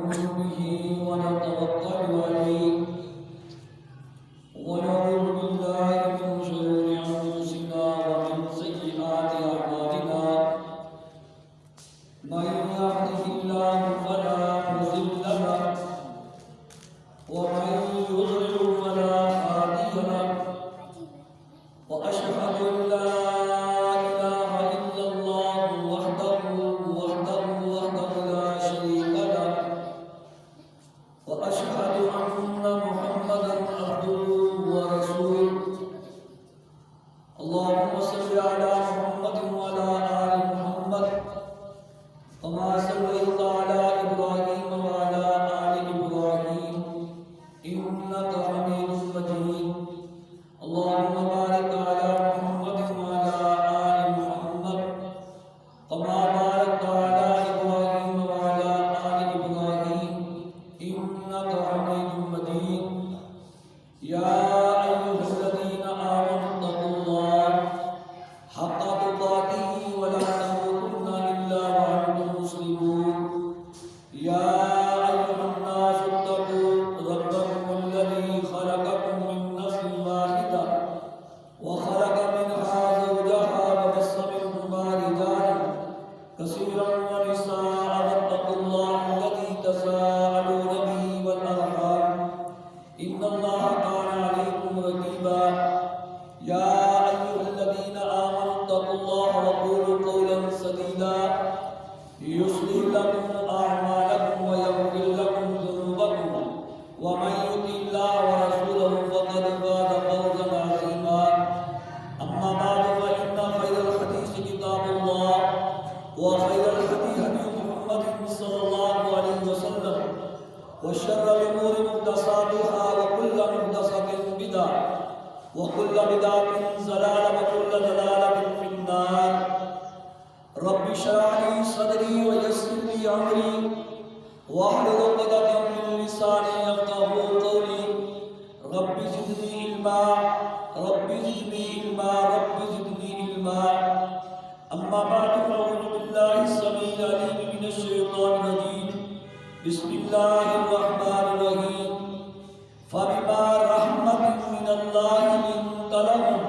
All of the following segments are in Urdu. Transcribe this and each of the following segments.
نؤمن به ونتوكل عليه ونعوذ بالله من شرور أنفسنا ومن سيئات أعمالنا من يهده الله فلا مضل له ومن يضلل فلا هادي له وأشهد أن لا إله إلا الله وحده لا شريك له وأشهد أن محمدا عبده ورسوله اللهم صل على محمد وعلى آل محمد كما صليت على إبراهيم وعلى آل إبراهيم إنك حميد مجيد اللهم بارك على محمد وعلى آل محمد كما باركت على إبراهيم وعلى آل إبراهيم إنك حميد مجيد يا أيها الذين آمنوا اتقوا الله حق تقاته ولا تموتن إلا وأنتم مسلمون يا أيها الناس اتقوا ربكم الذي خلقكم من نفس واحدة وخلق منها زوجها وبث منهما رجالا كثيرا ونساء واتقوا الله الذي تساءلون به والأرحام إن الله كان عليكم رقيبا يا أيها الذين آمنوا اتقوا الله وقولوا قولا سديدا يصلح لكم أعمالكم ويغفر لكم ذنوبكم ومن يطع الله ورسوله فقد فاز فوزا عظيما أما بعد فإن خير الحديث كتاب الله وخير الهدي هدي محمد صلى الله عليه وسلم وشر الأمور محدثاتها وكل محدثة بدعة وكل بدعة ضلالة وكل ضلالة في النار رب اشرح لي صدري ويسر لي أمري واحلل عقدة من لساني يفقهوا قولي رب زدني علما رب زدني علما رب زدني علما أما بعد فأعوذ بالله السميع العليم من الشيطان الرجيم بسم الله الرحمن الرحيم فبما رحمة من الله لنت لهم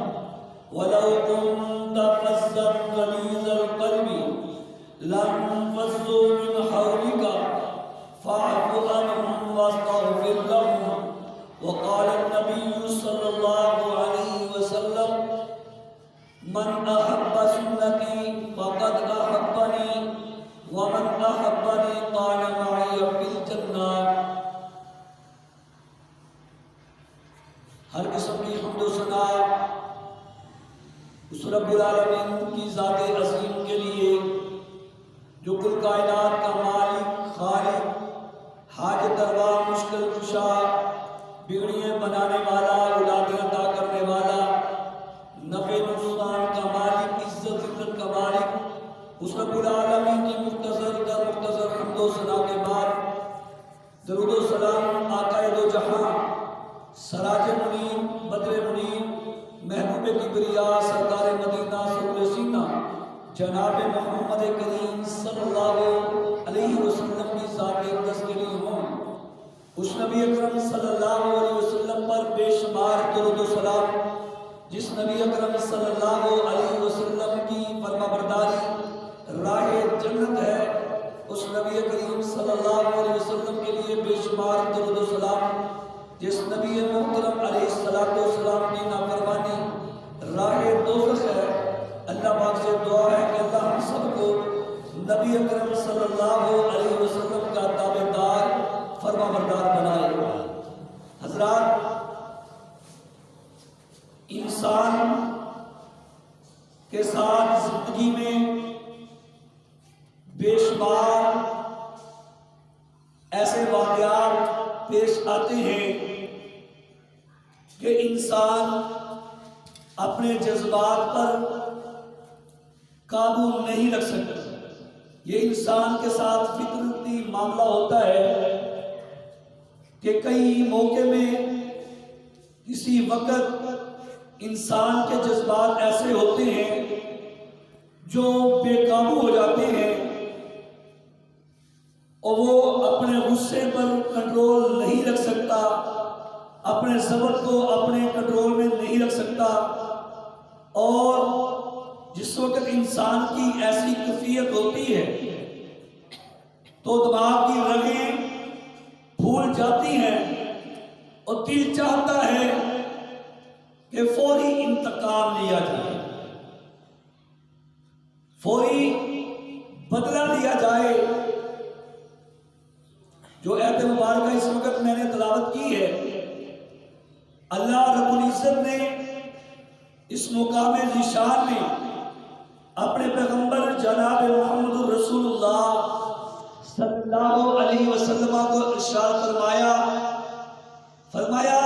ولو كنت فظا غليظ القلب لانفضوا من حولك فاعف عنهم واستغفر لهم وقال النبي صلى الله عليه وسلم من أحب سنتي فقد أحبني ومن أحبني كان معي في الجنة ہر قسم کی حمد و ثنا اس رب العالمین کی ذات عظیم کے لیے جو کل کائنات کا مالک خالق حاجت روا مشکل کشا بگڑیاں بنانے والا اولادیں عطا کرنے والا نفع نقصان کا مالک عزت ذلت کا مالک اس رب العالمین کی مختصر حمد و ثنا کے بعد درود و سلام آقا دو جہاں سراج منیر بدر منیر محبوب کبریا سرکار مدینہ سرور سینہ جناب محمد کریم صلی اللہ علیہ وسلم کی ذات اقدس کے لیے ہوں اس نبی اکرم صلی اللہ علیہ وسلم پر بے شمار درود و سلام جس نبی اکرم صلی اللہ علیہ وسلم کی فرما برداری راہ جنت ہے اس نبی کریم صلی اللہ علیہ وسلم کے لیے بے شمار درود و سلام جس نبی محترم علیہ السلام کی نافرمانی راہ دوزخ ہے اللہ پاک سے دعا ہے کہ اللہ ہم سب کو نبی اکرم صلی اللہ علیہ وسلم کا تابعدار فرما بردار بنائے حضرات انسان کے ساتھ زندگی میں بے شمار ایسے واقعات پیش آتے ہیں کہ انسان اپنے جذبات پر قابو نہیں رکھ سکتا یہ انسان کے ساتھ فطرتی معاملہ ہوتا ہے کہ کئی موقع میں کسی وقت انسان کے جذبات ایسے ہوتے ہیں جو بے قابو ہو جاتے ہیں اور وہ اپنے غصے غصے پر کنٹرول نہیں رکھ سکتا، اپنے صبر کو اپنے کنٹرول میں نہیں رکھ سکتا، اور جس وقت انسان کی ایسی کیفیت ہوتی ہے تو دماغ کی رگیں پھول جاتی ہیں اور دل چاہتا ہے کہ فوری انتقام لیا جائے، فوری بدلہ لیا جائے۔ جو ایت مبارکہ اس وقت میں نے تلاوت کی ہے، اللہ رب العزت نے اس مقام ذیشان میں اپنے پیغمبر جناب محمد رسول اللہ صلی اللہ علیہ وسلم کو ارشاد فرمایا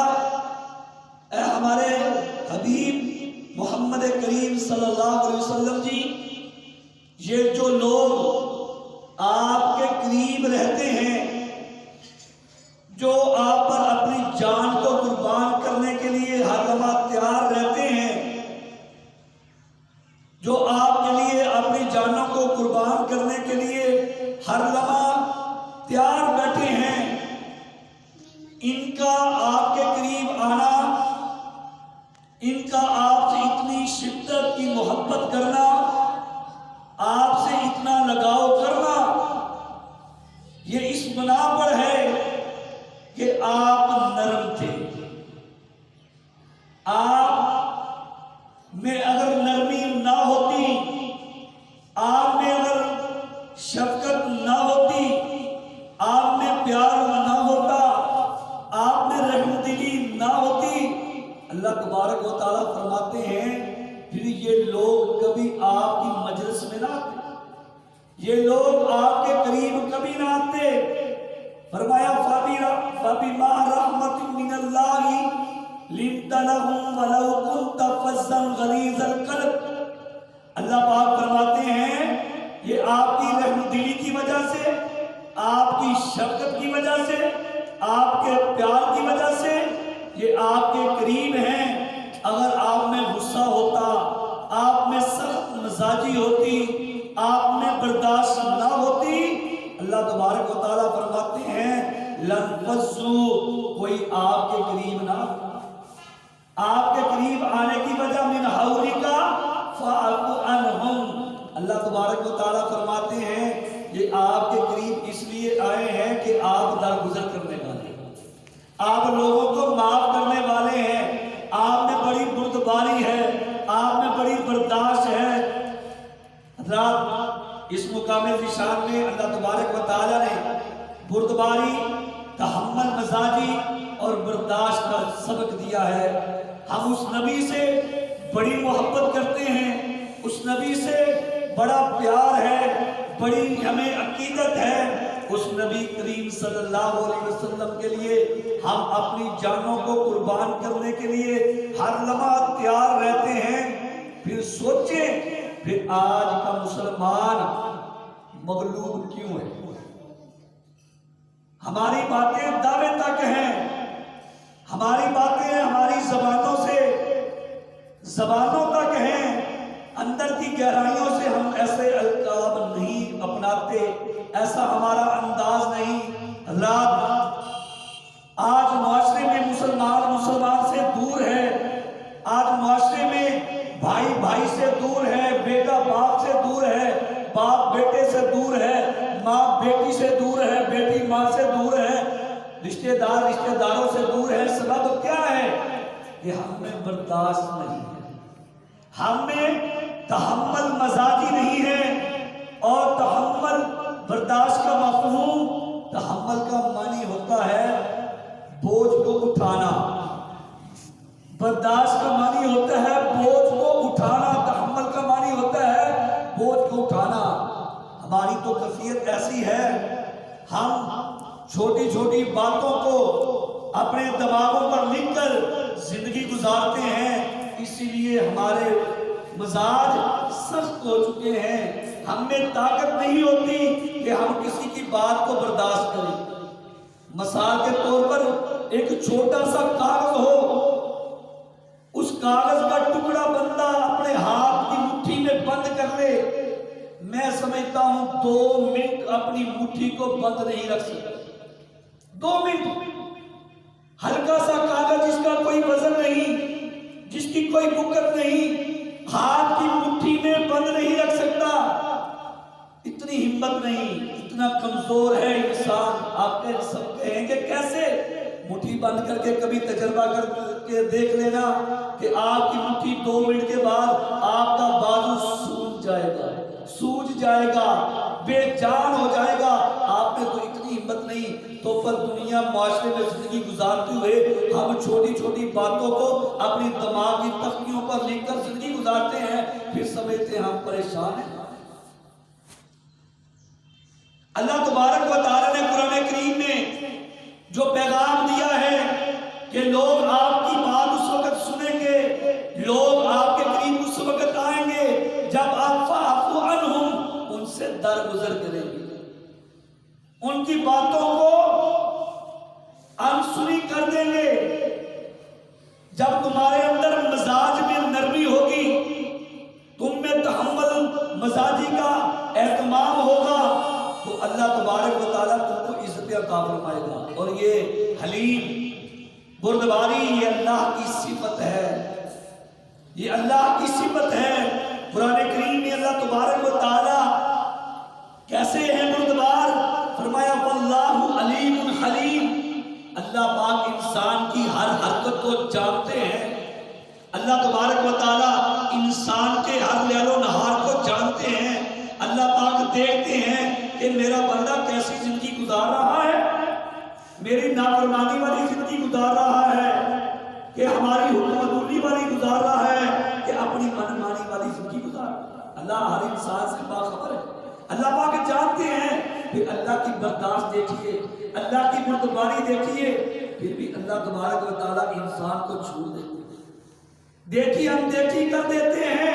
اے ہمارے حبیب محمد کریم صلی اللہ علیہ وسلم جی، یہ جو لوگ آپ کے قریب رہتے ہیں، جو آپ پر اپنی جان کو قربان کرنے کے لیے ہر لمحہ تیار رہتے ہیں، جو آپ کے لیے اپنی جانوں کو قربان کرنے کے لیے ہر لمحہ تیار بیٹھے ہیں، ان کا آپ کے قریب آنا، ان کا آپ سے اتنی شدت کی محبت کرنا، آپ سے اتنا لگاؤ کرنا، یہ اس بنا پر ہے کہ آپ نرم تھے۔ آپ میں اگر نرمی نہ ہوتی، آپ میں اگر شفقت نہ ہوتی، آپ میں پیار نہ ہوتا، آپ میں رحم دلی نہ ہوتی، اللہ تبارک و تعالیٰ فرماتے ہیں پھر یہ لوگ کبھی آپ کی مجلس میں نہ آتے، یہ لوگ آپ کے قریب کبھی نہ آتے۔ فرمایا فَبِمَا رَحْمَةٍ مِّنَ اللَّهِ لِنْتَ لَهُمْ وَلَوْ كُنْتَ فَظًّا غَلِيظَ الْقَلْبِ۔ اللہ پاک فرماتے ہیں یہ آپ کی رحم دلی کی وجہ سے، آپ کی شفقت کی وجہ سے، آپ کے پیار کی وجہ سے یہ آپ کے قریب ہیں۔ اگر آپ میں غصہ ہوتا، آپ میں سخت مزاجی ہوتی، آپ میں برداشت نہ ہوتی، اللہ تبارک و تعالیٰ فرماتے ہیں لَنْفَضُّوا، کوئی آپ کے قریب نہ آتا۔ آپ کے قریب آنے کی وجہ مِنْ حَوْلِكَ فَاعْفُ عَنْهُمْ، اللہ تبارک و تعالیٰ فرماتے ہیں یہ آپ کے قریب اس لیے آئے ہیں کہ آپ درگزر کرنے والے ہیں، آپ لوگوں کو معاف کرنے والے ہیں، آپ میں بڑی بردباری ہے، آپ میں بڑی برداشت ہے۔ حضرات اس مقام ذیشان میں اللہ تبارک و تعالیٰ نے بردباری، تحمل مزاجی اور برداشت کا سبق دیا ہے۔ ہم اس نبی سے بڑی محبت کرتے ہیں، اس نبی سے بڑا پیار ہے، بڑی ہمیں عقیدت ہے۔ اس نبی کریم صلی اللہ علیہ وسلم کے لیے ہم اپنی جانوں کو قربان کرنے کے لیے ہر لمحہ تیار رہتے ہیں۔ پھر سوچیں پھر آج کا مسلمان مغلوب کیوں ہے؟ ہماری باتیں دعوے تک ہیں، ہماری باتیں ہماری زبانوں تک ہیں، اندر کی گہرائیوں سے ہم ایسے القاب نہیں اپناتے، ایسا ہمارا انداز نہیں۔ حضرات آج معاشرے میں مسلمان سے دور ہے، آج معاشرے میں بھائی سے دور ہے، بیٹا باپ سے دور ہے، باپ بیٹے سے دور ہے، ماں بیٹی سے دور ہے، بیٹی ماں سے دور ہے، رشتہ داروں سے دور ہے۔ سبب کیا ہے؟ کہ ہم میں برداشت نہیں ہے، ہم میں تحمل مزاجی نہیں ہے، اور تحمل برداشت کا مفہوم، تحمل کا معنی ہوتا ہے بوجھ کو اٹھانا، برداشت کا معنی ہوتا ہے بوجھ کو اٹھانا، تحمل کا معنی ہوتا ہے بوجھ کو اٹھانا۔ ہماری تو کیفیت ایسی ہے، ہم چھوٹی چھوٹی باتوں کو اپنے دماغوں پر لکھ کر زندگی گزارتے ہیں، اسی لیے ہمارے مزاج سخت ہو چکے ہیں، ہم میں طاقت نہیں ہوتی کہ ہم کسی کی بات کو برداشت کریں۔ مثال کے طور پر ایک چھوٹا سا کاغذ ہو، اس کاغذ کا ٹکڑا بندہ اپنے ہاتھ کی مٹھی میں بند کر لے، میں سمجھتا ہوں 2 منٹ اپنی مٹھی کو بند نہیں رکھ سکتا۔ 2 منٹ ہلکا سا کاغذ جس کا کوئی وزن نہیں، جس کی کوئی بکت نہیں، ہاتھ کی مٹھی میں بند نہیں رکھ سکتا، اتنی ہمت نہیں، اتنا کمزور ہے انسان۔ آپ کے سب کہیں گے کیسے؟ مٹھی بند کر کے کبھی تجربہ کر کے دیکھ لینا کہ آپ کی مٹھی 2 منٹ کے بعد آپ کا بازو سوج جائے گا، بے جان ہو جائے گا۔ آپ میں تو اتنی ہمت نہیں، تو پر دنیا معاشرے میں زندگی گزارتے ہوئے ہم چھوٹی چھوٹی باتوں کو اپنی دماغ کی تختیوں پر لکھ کر زندگی گزارتے ہیں، پھر سمجھتے ہیں ہم پریشان ہیں۔ اللہ تبارک و تعالی نے قرآن کریم میں جو پیغام دیا ہے کہ لوگ آپ کی بات اس وقت سنیں گے، لوگ آپ کے قریب اس وقت آئیں گے جب آپ فاعفو عنہم، ان سے درگزر کریں گے، ان کی باتوں کو انسنی کر دیں گے۔ جب تمہارے اندر مزاج میں نرمی ہوگی، تم میں تحمل مزاجی کا اہتمام ہوگا، تو اللہ تبارک و تعالیٰ تم کو عزت عطا فرمائے گا۔ اور یہ حلیم بردباری یہ اللہ کی صفت ہے، یہ اللہ کی صفت ہے۔ قرآن کریم میں اللہ تبارک و تعالیٰ کیسے ہیں بردبار؟ فرمایا واللہ علیم حلیم، اللہ پاک انسان کی ہر حرکت کو جانتے ہیں۔ اللہ تبارک و تعالیٰ انسان کے ہر لیل و نہار کو جانتے ہیں۔ اللہ پاک دیکھتے ہیں کہ میرا بندہ کیسی زندگی گزار رہا ہے، میری نافرمانی والی زندگی گزار رہا ہے کہ ہماری حکمت عملی والی گزار رہا ہے کہ اپنی من مانی والی زندگی گزار رہا ہے۔ اللہ ہر انسان سے باخبر ہے، اللہ پاک جانتے ہیں۔ پھر اللہ کی برداشت دیکھیے، اللہ کی بردباری دیکھیے، پھر بھی اللہ تبارک و تعالیٰ انسان کو چھوڑ دیتے ہیں۔ دیکھی ہم دیکھی کر دیتے ہیں،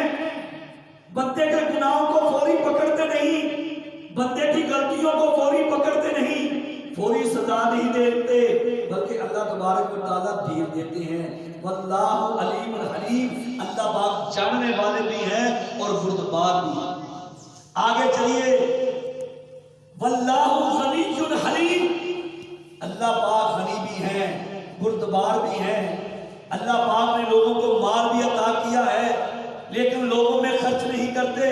بندے کے گناہوں کو فوری پکڑتے نہیں، بندے کی غلطیوں کو فوری پکڑتے نہیں، فوری سزا نہیں دیتے، بلکہ اللہ تبارک و تعالیٰ دیر دیتے ہیں۔ واللہ علیم حلیم، اللہ پاک جاننے والے بھی ہیں اور بردبار بھی ہیں۔ آگے چلیے، واللہ غنی حلیم، اللہ پاک غنی بھی ہیں، بردبار بھی ہیں۔ اللہ پاک نے لوگوں کو مال بھی عطا کیا ہے، لیکن لوگوں میں خرچ نہیں کرتے۔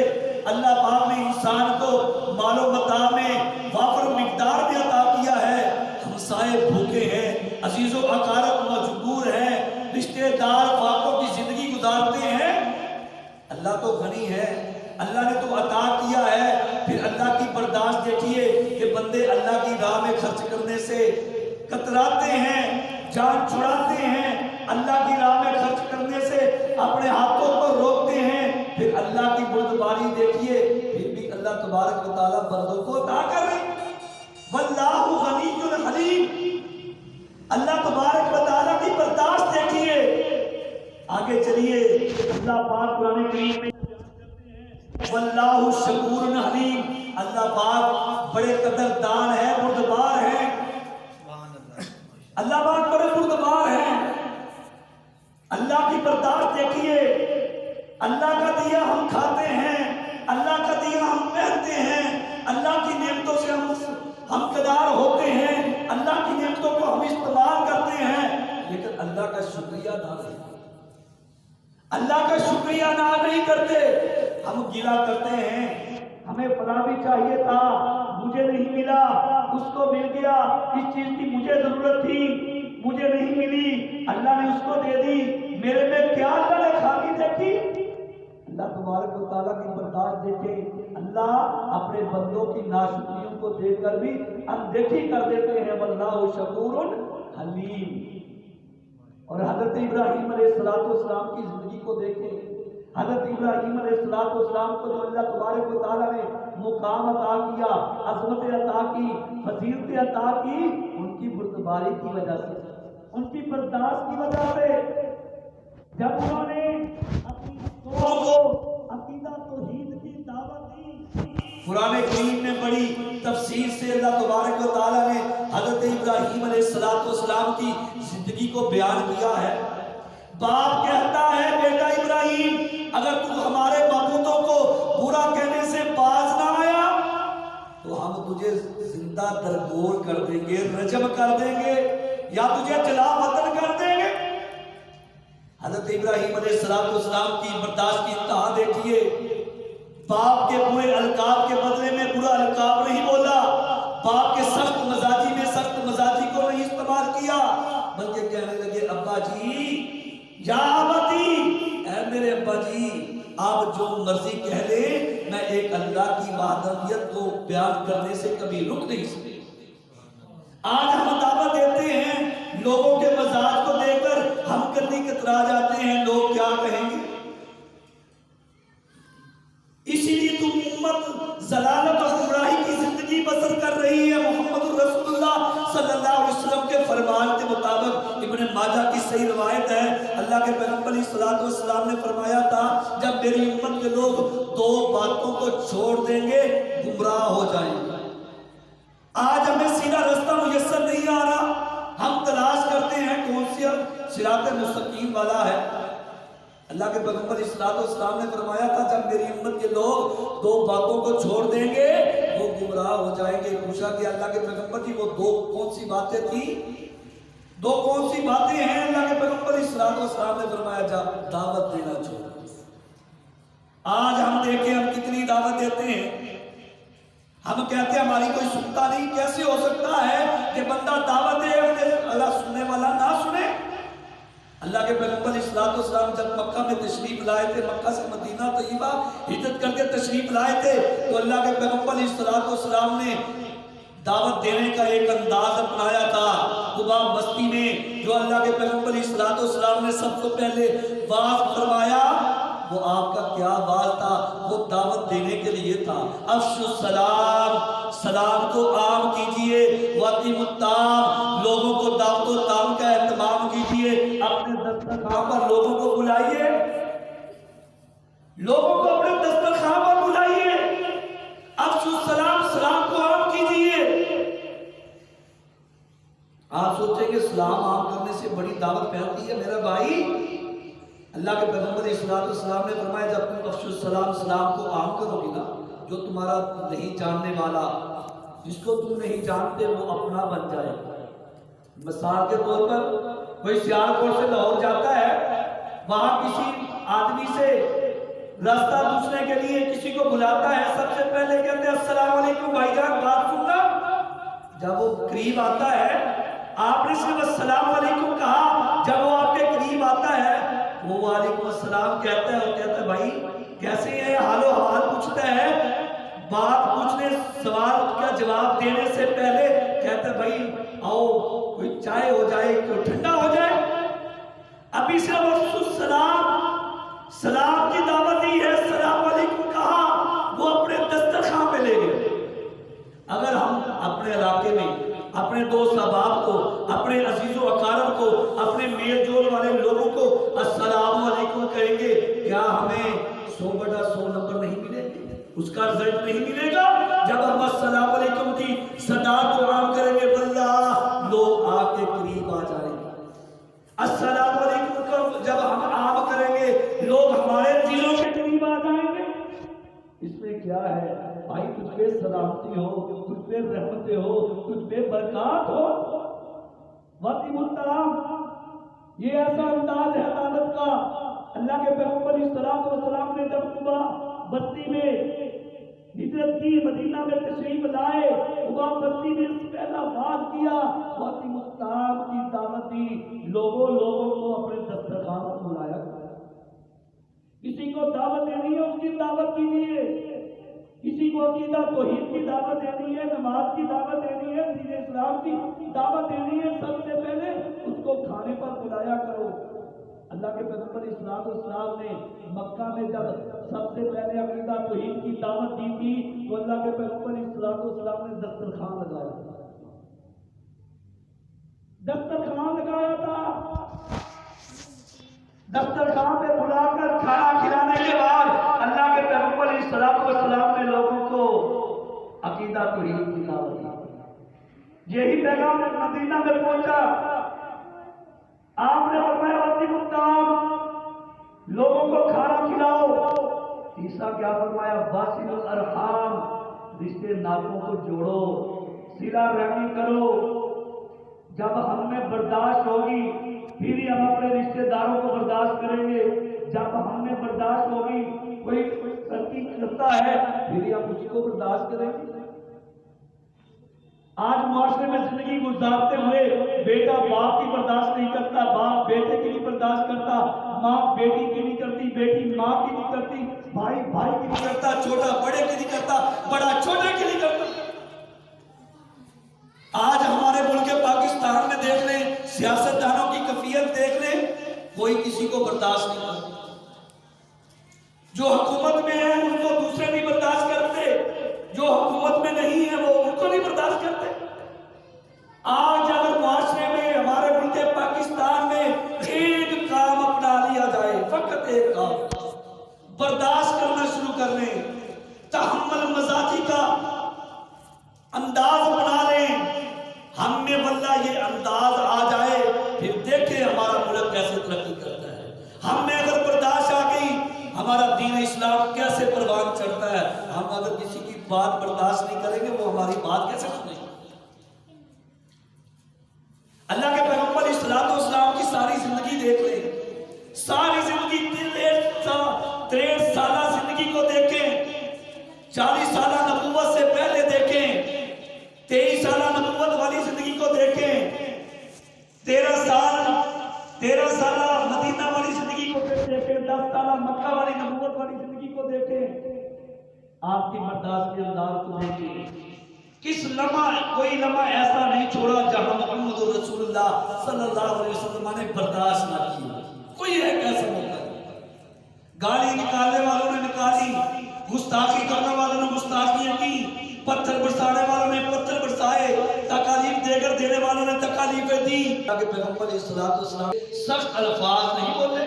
اللہ پاک نے انسان کو مال و متاع میں وافر مقدار میں عطا کیا ہے۔ ہمسائے بھوکے ہیں، عزیز و اقارب مجبور ہیں، رشتے دار فاقوں کی زندگی گزارتے ہیں۔ اللہ تو غنی ہے، اللہ نے تو عطا کیا ہے، پھر اللہ کی برداشت دیکھیے کہ بندے اللہ کی راہ میں خرچ کرنے سے کتراتے ہیں، جان چھڑاتے ہیں، اللہ کی راہ میں خرچ کرنے سے اپنے ہاتھوں کو روکتے ہیں۔ پھر اللہ کی بردباری دیکھیے، پھر بھی اللہ تبارک و تعالیٰ بندوں کو عطا کر رہے ہیں۔ واللہ غنی حلیم، اللہ تبارک و تعالیٰ کی برداشت دیکھیے۔ آگے چلیے، اللہ پاک قرآن کریم میں واللہ شکور حلیم، اللہ پاک بڑے قدردان ہے، بردبار ہے۔ اللہ پاک بڑے بردبار ہیں۔ اللہ کی برداشت دیکھیے، اللہ کا دیا ہم کھاتے ہیں، اللہ کا دیا ہم پہنتے ہیں، اللہ کی نعمتوں سے ہم قدار ہوتے ہیں، اللہ کی نعمتوں کو ہم استعمال کرتے ہیں، لیکن اللہ کا شکریہ ادا نہیں کرتے۔ اللہ کا شکریہ ادا نہیں کرتے، ہم گلا کرتے ہیں، ہمیں فلاں بھی چاہیے تھا، مجھے نہیں ملا، اس کو مل گیا، اس چیز کی مجھے ضرورت تھی، مجھے نہیں ملی، اللہ نے اس کو دے دی، میرے میں کیا اللہ نے خامی دیکھی؟ اللہ تبارک و تعالیٰ کی برداشت دیکھے، اللہ اپنے بندوں کی ناشکریوں کو دیکھ کر بھی اندیکھی کر دیتے ہیں۔ واللہ شکور حلیم۔ اور حضرت ابراہیم علیہ السلام کی زندگی کو دیکھیں، حضرت ابراہیم علیہ السلام کو جو اللہ تبارک و تعالیٰ نے مقام عطا کیا، عظمت عطا کی، فضیلت عطا کی، ان کی بردباری کی وجہ سے، ان کی برداشت کی وجہ سے۔ جب انہوں نے اپنی قوم کو عقیدہ توحید کی دعوت دی، قرآن کریم میں بڑی تفصیل سے اللہ تبارک و تعالیٰ نے حضرت ابراہیم علیہ السلام کی زندگی کو بیان کیا ہے۔ باپ کہتا ہے بیٹا ابراہیم، اگر تو ہمارے معبودوں کو برا کہنے سے باز نہ آیا تو ہم تجھے زندہ درگور کر دیں گے، رجم کر دیں گے، یا تجھے جلا وطن کر دیں گے۔ حضرت ابراہیم علیہ السلام کی برداشت کی انتہا دیکھیے، باپ کے برے القاب کے بدلے میں برا القاب نہیں بولا، باپ کے سخت مزاجی میں سخت مزاجی کو نہیں استعمال کیا، بلکہ کہنے لگے ابا جی، یا ابتی، اے میرے ابا جی، آپ جو مرضی کہہ لیں، میں ایک اللہ کی وحدانیت کو بیان کرنے سے کبھی رک نہیں سکتے۔ آج ہم دعوت دیتے ہیں، لوگوں کے مزاج کو دے کر ہم کتنی کترا جاتے ہیں، لوگ کیا کہیں گے۔ اسی لیے تو امت ضلالت اور گمراہی کی زندگی بسر کر رہی ہے۔ محمد رسول اللہ صلی اللہ علیہ وسلم کے فرمان کے مطابق ابن ماجہ کی صحیح روایت ہے، اللہ کے پیغمبر علیہ السلام نے فرمایا تھا، جب میری امت کے لوگ دو باتوں کو چھوڑ دیں گے گمراہ ہو جائیں گے۔ آج ہمیں سیدھا رستہ میسر نہیں آ رہا، ہم تلاش کرتے ہیں کون سی صراط مستقیم والا ہے۔ اللہ کے پیغمبر علیہ السلام نے فرمایا تھا، جب میری امت کے لوگ دو باتوں کو چھوڑ دیں گے وہ گمراہ ہو جائیں گے۔ پوچھا کہ اللہ کے پیغمبر جی وہ دو کون سی باتیں تھیں؟ دو کون سی باتیں ہیں؟ اللہ کے پیغمبر علیہ السلام نے فرمایا، جب دعوت دینا چھوڑ۔ آج ہم دیکھیں ہم کتنی دعوت دیتے ہیں، ہم کہتے ہیں ہماری کوئی سنتا نہیں۔ کیسے ہو سکتا ہے کہ بندہ دعوت دے اللہ سننے والا نہ سنے؟ اللہ کے پیغمبر علیہ السلام جب مکہ میں تشریف لائے تھے، مکہ سے مدینہ طیبہ ہجرت کر کے تشریف لائے تھے، تو اللہ کے پیغمبر علیہ السلام نے دعوت دینے کا ایک انداز اپنایا تھا۔ قباء بستی میں جو اللہ کے پیغمبر علیہ السلام نے سب سے پہلے واعظ فرمایا، وہ آپ کا کیا واعظ تھا؟ وہ دعوت دینے کے لیے تھا۔ افشوا السلام، سلام کو عام کیجئے، وَأَقِیمُوا الطَّعَامَ، لوگوں کو دعوت و طعام کا اہتمام کیجئے، اپنے دسترخوان پر لوگوں کو بلائیے، لوگوں کو اپنے دسترخوان پر بلائیے۔ افشوا السلام، سلام کو عام کیجئے۔ آپ سوچیں کہ سلام عام کرنے سے بڑی دعوت پھیلتی ہے؟ میرا بھائی، اللہ کے پیغمبر علیہ السلام نے فرمایا، جب تم افشوا السلام، سلام کو عام کرو گے نا، جو تمہارا نہیں جاننے والا، جس کو تم نہیں جانتے، وہ اپنا بن جائے گا۔ مثال کے طور پر کوئی سیالکوٹ سے لاہور جاتا ہے، وہاں کسی آدمی سے راستہ پوچھنے کے لیے کسی کو بلاتا ہے، سب سے پہلے کہتے ہیں السلام علیکم بھائی جان، بات سننا۔ جب وہ قریب آتا ہے، آپ نے صرف السلام علیکم کہا، جب وہ آپ کے قریب آتا ہے وہ وعلیکم السلام کہتا ہے، اور کہتا ہے بھائی کیسے ہیں، حال و حوال پوچھتا ہے۔ بات پوچھنے، سوال کا جواب دینے سے پہلے کہتا ہے بھائی آؤ کوئی چائے ہو جائے، کوئی ٹھنڈا ہو جائے۔ ابھی سے السلام، سلام کی دعوت دی ہے، السلام علیکم کہا، وہ اپنے دسترخوان پہ لے گئے۔ اگر ہم اپنے علاقے میں اپنے دوست احباب کو، اپنے عزیز و اقارب کو، اپنے میل جول والے لوگوں کو السلام علیکم کہیں گے، کیا ہمیں 100/100 نمبر نہیں ملے گے؟ اس کا رزلٹ نہیں ملے گا؟ جب ہم السلام علیکم کی صدا کو عام کریں گے، واللہ لوگ آپ کے قریب آ جائیں گے۔ السلام علیکم کو جب ہم عام کریں گے، لوگ ہمارے دلوں کے قریب آ جائیں گے۔ اس میں کیا ہے بھائی؟ تجھ پہ سلامتی ہو، تجھ پہ رحمتیں ہو، تجھ پہ برکات ہو۔ وَأَقِیمُوا الطَّعَامَ، یہ ایسا انداز ہے عبادت کا۔ اللہ کے پیغمبر علیہ السلام نے جب قباء بستی میں ہجرت کی، مدینہ میں تشریف لائے، قباء بستی میں پہلا واعظ کیا، وَأَقِیمُوا الطَّعَامَ کی دعوت دی، لوگوں کو اپنے دسترخوان پر بلایا۔ کسی کو دعوت دینی ہے اس کی دعوت کیجیے، کسی کو عقیدہ توحید کی دعوت دینی ہے، نماز کی دعوت دینی ہے، دین اسلام کی دعوت دینی ہے، سب سے پہلے اس کو کھانے پر بلایا کرو۔ اللہ کے پیغمبر علیہ السلام نے مکہ میں جب سب سے پہلے عقیدہ توحید کی دعوت دی تھی، تو اللہ کے پیغمبر علیہ السلام نے دسترخوان لگایا تھا، دسترخوان لگایا تھا۔ دسترخوان پہ بلا کر کھانا کھلانے کے بعد اللہ کے پیغمبر علیہ السلام نے لوگوں کو عقیدہ توحید کی دعوت دی۔ یہی پیغام مدینہ میں پہنچا، آپ نے فرمایا وَأَقِیمُوا الطَّعَامَ، لوگوں کو کھانا کھلاؤ۔ تیسرا کیا فرمایا؟ وَاصِلُوا الْأَرْحَامَ، رشتے ناتوں کو جوڑو، صلہ رحمی کرو. جب ہم میں برداشت ہوگی پھر ہی ہم اپنے رشتے داروں کو برداشت کریں گے. جب ہم میں برداشت ہوگی کوئی غلطی کرتا ہے پھر ہی ہم اس کو برداشت کریں گے. آج معاشرے میں زندگی گزارتے ہوئے بیٹا باپ کی برداشت نہیں کرتا، باپ بیٹے کی نہیں برداشت کرتا، ماں بیٹی کی نہیں کرتی، بیٹی ماں کی نہیں کرتی، بھائی بھائی کی نہیں کرتا، چھوٹا بڑے کی نہیں کرتا، بڑا چھوٹے کی نہیں کرتا. آج ہمارے ملک پاکستان میں دیکھ لیں، سیاستدانوں کی کیفیت دیکھ لیں، کوئی کسی کو برداشت نہیں کرتا. جو حکومت میں ہیں ان کو دوسرے نہیں برداشت کرتے، جو حکومت میں نہیں ہے وہ ان کو نہیں برداشت کرتے. آج اگر معاشرے میں ہمارے ملک پاکستان میں ایک کام اپنا لیا جائے، فقط ایک کام، برداشت کرنا شروع کر لیں، تحمل مزاجی کا انداز بنا لیں، ہم میں واللہ یہ انداز آ جائے، پھر دیکھیں ہمارا ملک کیسے ترقی کرتا ہے. ہم میں اگر برداشت آ گئی ہمارا دین اسلام کیسے پروان چڑھتا ہے. ہم اگر کسی کی بات برداشت نہیں کریں گے وہ ہماری بات کیسے سنیں گے. اللہ کے پیغمبر علیہ الصلوۃ والسلام کی ساری زندگی دیکھ لیں، ساری زندگی 63 سالہ زندگی کو دیکھیں، 40 سالہ نبوت سے پہلے دیکھیں، 23 سالہ نبوت والی زندگی کو دیکھیں، 13 سالہ مدینہ والی زندگی کو دیکھیں، 10 سالہ مکہ والی نبوت والی زندگی کو دیکھیں. آپ کی برداشت کے انداز کو دیکھیں. کس لمحہ کوئی لمحہ ایسا نہیں چھوڑا جہاں محمد رسول اللہ صلی اللہ علیہ وسلم نے برداشت نہ کی. کوئی ایک ایسا موقع نہیں. گالی نکالنے والوں نے نکالی، گستاخی کرنے والوں نے گستاخیاں کی، پتھر برسانے والوں نے پتھر برسائے، تکالیف دے کر دینے والوں نے تکالیفیں دی. اللہ کے پیغمبر علیہ الصلوۃ والسلام سخت الفاظ نہیں بولے.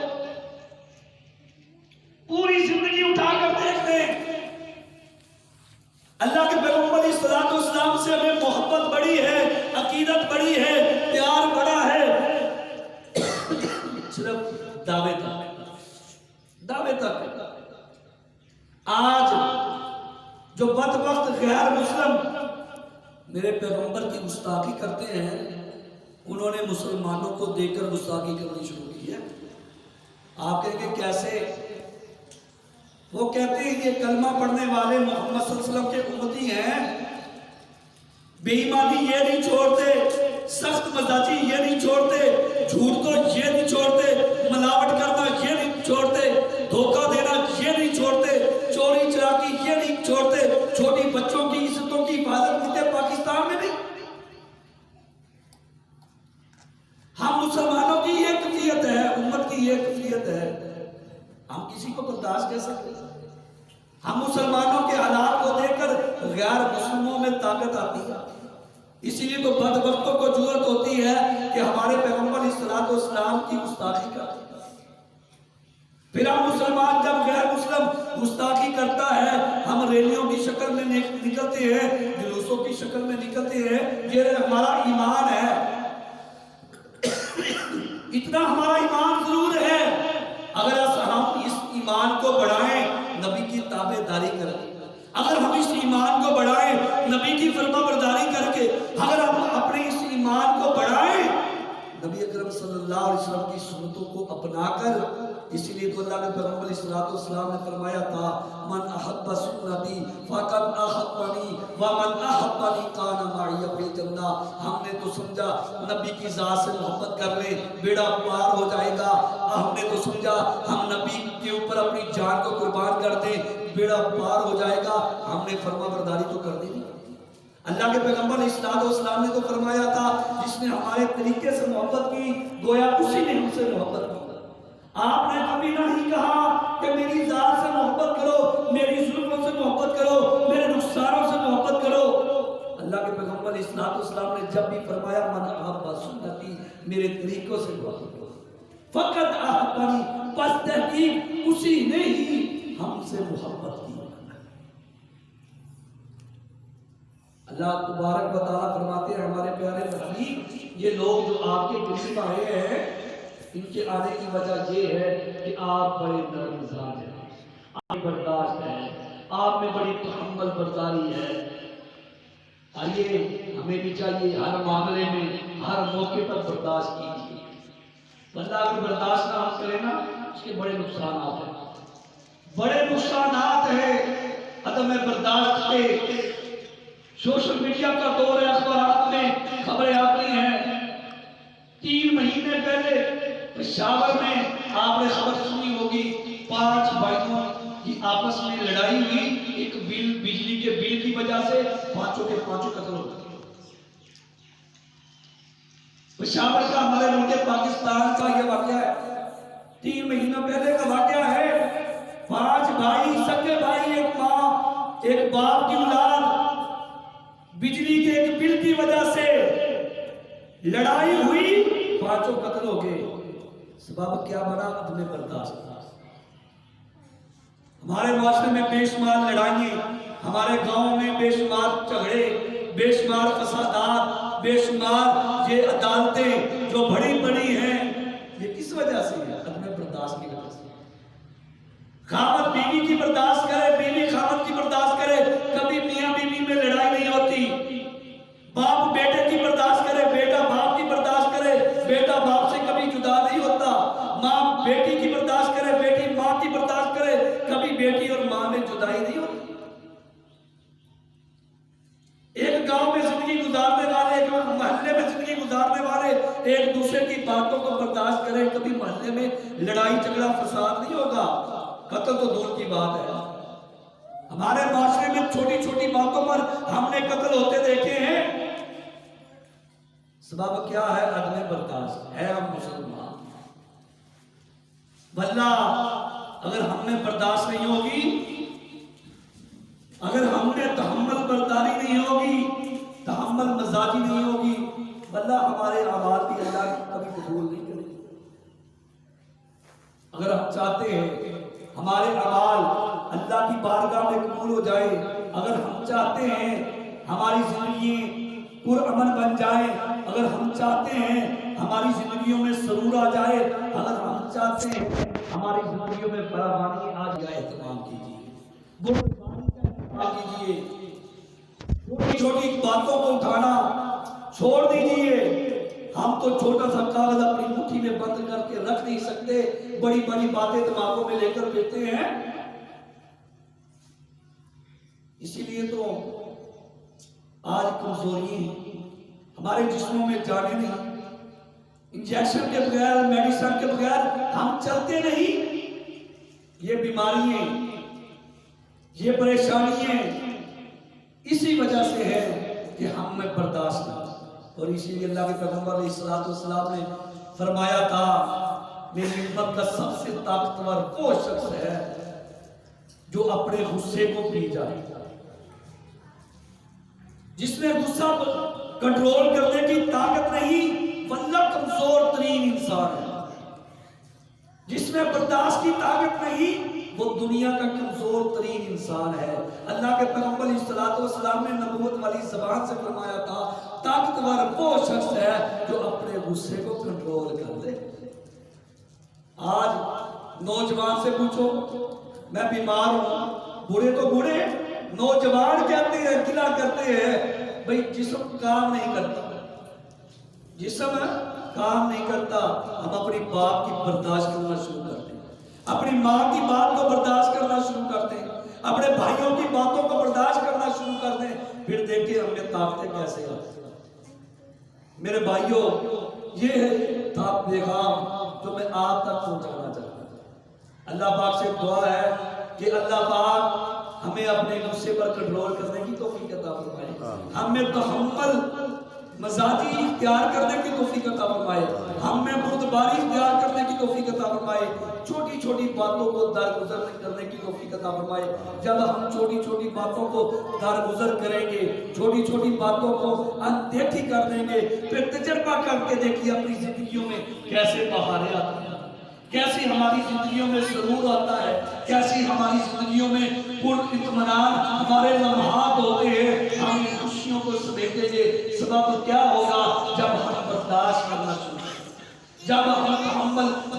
پوری زندگی اٹھا کر دیکھ لیں، اللہ کے پیغمبر علیہ الصلوۃ والسلام سے ہمیں محبت بڑی ہے، عقیدت بڑی ہے، پیار بڑا ہے، صرف دعوے تک. آج جو بدبخت غیر مسلم میرے پیغمبر کی گستاخی کرتے ہیں، انہوں نے مسلمانوں کو دیکھ کر گستاخی کرنی شروع کی ہے. آپ کہیں گے کیسے؟ وہ کہتے ہیں یہ کلمہ پڑھنے والے محمد صلی اللہ علیہ وسلم کے امتی ہیں، بے ایمانی یہ نہیں چھوڑتے، سخت مزاجی یہ نہیں چھوڑتے، جھوٹ کو یہ نہیں چھوڑتے، ملاوٹ کرنا یہ نہیں چھوڑتے، دھوکہ دینا یہ نہیں چھوڑتے، چوری چراکی یہ نہیں چھوڑتے، چھوٹی بچوں کی عزتوں کی حفاظت ملتے پاکستان میں نہیں. ہم مسلمانوں کی یہ کیفیت ہے، امت کی یہ کیفیت ہے، ہم کسی کو برداشت کر سکتے ہیں. ہم مسلمانوں کے حالات کو دیکھ کر غیر مسلموں میں طاقت آتی ہے. اسی لیے تو بدبختوں کو جرأت ہوتی ہے کہ ہمارے پیغمبر علیہ الصلوۃ والسلام کی گستاخی کرتے ہیں. پھر ہم مسلمان جب غیر مسلم گستاخی کرتا ہے، ہم ریلیوں کی شکل میں نکلتے ہیں، جلوسوں کی شکل میں نکلتے ہیں. یہ ہمارا ایمان ہے، اتنا ہمارا ایمان ضرور ہے. اگر ہم اس ایمان کو بڑھائیں، نبی کی تابع داری کریں، اگر ہم اس ایمان کو بڑھائیں نبی کی فرما برداری کر کے، اگر ہم اپنے اس ایمان کو بڑھائیں نبی اکرم صلی اللہ علیہ وسلم کی سنتوں کو اپنا کر. اسی لیے تو اللہ کے پیغمبر علیہ الصلوۃ والسلام نے فرمایا تھا، من احب سنتی فقد احبنی ومن احبنی کان معی فی الجنہ. ہم نے تو سمجھا نبی کی ذات سے محبت کر لیں بیڑا پار ہو جائے گا، ہم نے تو سمجھا ہم نبی کے اوپر اپنی جان کو قربان کر دیں بیڑا پار ہو جائے گا. ہم نے فرما برداری تو کر دی. اللہ کے پیغمبر علیہ الصلوۃ والسلام نے تو فرمایا تھا، جس نے ہمارے طریقے سے محبت کی گویا اسی نے ہم سے محبت کی. آپ نے کبھی نہیں کہا کہ میری ذات سے محبت کرو، میری ظلموں سے محبت کرو، میرے نقصانوں سے محبت کرو. اللہ کے پیغمبر علیہ الصلوۃ والسلام نے جب بھی فرمایا من احب سنتی، میرے طریقوں سے محبت کرو، فقط احبنی، پس تحقیق اسی نے ہی ہم سے محبت کی. اللہ تبارک و تعالیٰ فرماتے ہیں ہمارے پیارے نبی، یہ لوگ جو آپ کے قریب آئے ہیں ان کے آنے کی وجہ یہ ہے کہ آپ بڑے نرم مزاج ہیں، آپ برداشت ہیں، آپ میں بڑی تحمل برداری ہے۔ آئیے ہمیں بھی چاہیے ہر معاملے میں ہر موقع پر برداشت کیجیے۔ اللہ کی برداشت نہ ہم کریں نا، اس کے بڑے نقصانات ہیں، بڑے نقصانات ہیں عدم برداشت کے۔ سوشل میڈیا کا دور ہے، اخبارات میں خبریں آتی ہیں۔ 3 مہینے پہلے پشاور میں آپ نے خبر سنی ہوگی، 5 بھائیوں کی آپس میں لڑائی ہوئی، ایک بجلی کے بل کی وجہ سے 5 کے 5 قتل ہو گئے۔ پشاور کا ہمارے ملک پاکستان کا یہ واقعہ ہے، 3 مہینوں پہلے کا واقعہ ہے۔ 5 بھائی، سگے بھائی، ایک ماں ایک باپ کی اولاد، بجلی کے ایک بل کی وجہ سے لڑائی ہوئی، 5 قتل ہو گئے۔ سبب کیا بنا؟ عدم برداشت۔ ہمارے معاشرے میں بے شمار لڑائیاں، ہمارے گاؤں میں بے شمار جھگڑے، بے شمار فسادات، بے شمار یہ عدالتیں جو بڑی بڑی ہیں، یہ کس وجہ سے ہے؟ عدم برداشت کی وجہ سے۔ خاوند بیوی کی برداشت کرے، بیوی خاوند کی برداشت کرے، کبھی میاں بیوی میں لڑائی نہیں ہوتی۔ باپ بیٹے کی برداشت کرے، بیٹا باپ کی برداشت کرے، بیٹا باپ سے کبھی جدا نہیں ہوتا۔ ماں بیٹی کی برداشت کرے، بیٹی ماں کی برداشت کرے، کبھی بیٹی اور ماں میں جدائی نہیں ہوتی۔ ایک گاؤں میں زندگی گزارنے والے، ایک محلے میں زندگی گزارنے والے ایک دوسرے کی باتوں کو برداشت کریں، کبھی محلے میں لڑائی جھگڑا فساد نہیں ہوگا، قتل تو دور کی بات ہے۔ ہمارے معاشرے میں چھوٹی چھوٹی باتوں پر ہم نے قتل ہوتے دیکھے ہیں۔ سبب کیا ہے؟ عدم برداشت ہے۔ ہم مسلمان، واللہ اگر ہم میں برداشت نہیں ہوگی، اگر ہم میں تحمل برداری نہیں ہوگی، تحمل مزاجی نہیں ہوگی، واللہ ہمارے اعمال بھی اللہ کبھی قبول نہیں کرے گا۔ اگر ہم چاہتے ہیں ہمارے اعمال اللہ کی بارگاہ میں قبول ہو جائے، اگر ہم چاہتے ہیں ہماری زندگی پرامن بن جائے، اگر ہم چاہتے ہیں ہماری زندگیوں میں سرور آ جائے، اگر ہم چاہتے ہیں ہماری زندگیوں میں فراوانی آ جائے، اہتمام کیجیے، کیجیے، چھوٹی چھوٹی باتوں کو اٹھانا چھوڑ دیجیے۔ ہم تو چھوٹا سا کاغذ اپنی مٹھی میں بند کر کے رکھ نہیں سکتے، بڑی بڑی باتیں دماغوں میں لے کر پھرتے ہیں۔ اسی لیے تو آج کمزوری ہمارے جسموں میں جانے نہیں، انجیکشن کے بغیر، میڈیسن کے بغیر ہم چلتے نہیں۔ یہ بیماریاں، یہ پریشانیاں اسی وجہ سے ہے کہ ہم میں برداشت نہیں۔ اور اسی لیے اللہ کے پیغمبر علیہ السلام نے فرمایا تھا، میری امت کا سب سے طاقتور وہ شخص ہے جو اپنے غصے کو پی جائے، جس میں غصہ کنٹرول کرنے کی طاقت نہیں، واللہ کمزور ترین انسان ہے۔ جس میں برداشت کی طاقت نہیں، وہ دنیا کا کمزور ترین انسان ہے۔ اللہ کے پیغمبر علیہ السلام نے نبوت والی زبان سے فرمایا تھا، طاقتور وہ شخص ہے جو اپنے غصے کو کنٹرول کر لے۔ آج نوجوان سے پوچھو، میں بیمار ہوں، بوڑھے تو بوڑھے، نوجوان کہتے ہیں، گلہ کرتے ہیں، بھئی جسم کام نہیں کرتا، جسم کام نہیں کرتا۔ ہم اپنی باپ کی برداشت کرنا شروع کرتے ہیں، اپنی ماں کی بات کو برداشت کرنا شروع کرتے ہیں، اپنے بھائیوں کی باتوں کو برداشت کرنا شروع کرتے ہیں، پھر دیکھیں ہم نے طاقتیں کیسے آتی ہیں۔ میرے بھائیوں، یہ ہے پیغام جو میں آپ تک پہنچانا چاہتا ہوں۔ اللہ پاک سے دعا ہے کہ اللہ پاک ہمیں اپنے غصے پر کنٹرول کرنے کی توفیق عطا فرمائے، ہم میں تحمل مزاجی اختیار کرنے کی توفیق عطا فرمائے، ہم میں بردباری اختیار کرنے کی توفیق عطا فرمائے، چھوٹی چھوٹی باتوں کو درگزر کرنے کی توفیق عطا فرمائے۔ جب ہم چھوٹی چھوٹی باتوں کو درگزر کریں گے، چھوٹی چھوٹی باتوں کو اندیکھی کر دیں گے، پھر تجربہ کر کے دیکھیے اپنی زندگیوں میں کیسے بہاریں آتی ہیں، کیسی ہماری زندگیوں میں سرور آتا ہے، کیسی ہماری زندگیوں میں پر اطمینان ہمارے لمحات ہوتے ہیں۔ ہم ان خوشیوں کو سمیٹیں گے۔ سبب کیا ہوگا؟ جب ہم برداشت کرنا شروع کریں، جب ہم تحمل